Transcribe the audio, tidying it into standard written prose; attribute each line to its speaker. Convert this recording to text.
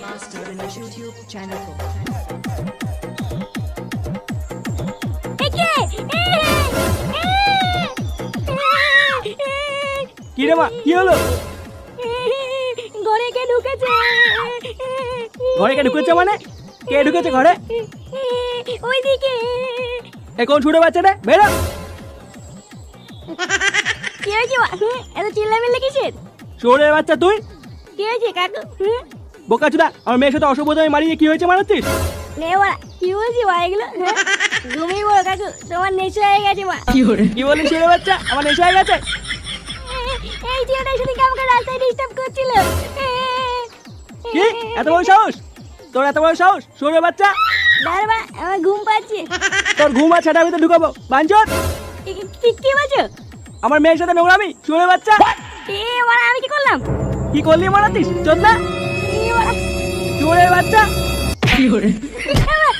Speaker 1: Master in his YouTube channel को।
Speaker 2: কি রে মা, কি হলো?
Speaker 3: ঘরে কে ঢুকেছে?
Speaker 2: ঘরে কে ঢুকেছে মানে? কে ঢুকেছে ঘরে?
Speaker 3: ওইদিকে।
Speaker 2: এ কোন ছোট বাচ্চা রে? বেরো।
Speaker 3: কি হয়েছে মা? এত চিল্লামিল্লি কিসের?
Speaker 2: চোরের বাচ্চা তুই?
Speaker 3: কি হয়েছে কাকু?
Speaker 2: বোকাচোদা, আমার মেয়ের সাথে অসভ্যতামি মারিয়ে কি হয়েছে মারাচ্ছিস?
Speaker 3: নে বাড়া, কি বলছি মা এগুলো? ঘুমিয়ে বলো কাকু, তোমার নেশা হয়ে গেছে মা।
Speaker 2: কি বলিস ছোট বাচ্চা? আমার নেশা হয়ে গেছে?
Speaker 3: এই ছেলেটা সেদিকে আমাকে রাস্তায় ডিস্টার্ব করছিল।
Speaker 2: কি এত বড় সাহস? তোর এত বড় সাহস চোরের বাচ্চা?
Speaker 3: দাঁড়া মা, আমার ঘুম পাচ্ছে।
Speaker 2: তোর ঘুম আর ছাটার ভিতরে ঢুকাবো বাঞ্চত।
Speaker 3: কি বলছো?
Speaker 2: আমার মেয়ের সাথে নোংরামি চোরের বাচ্চা?
Speaker 3: বাড়া, আমি কি করলাম?
Speaker 2: কি করলি মারাচ্ছিস চোদ না?
Speaker 3: বাড়া,
Speaker 2: চোরের বাচ্চা?
Speaker 3: বাড়া,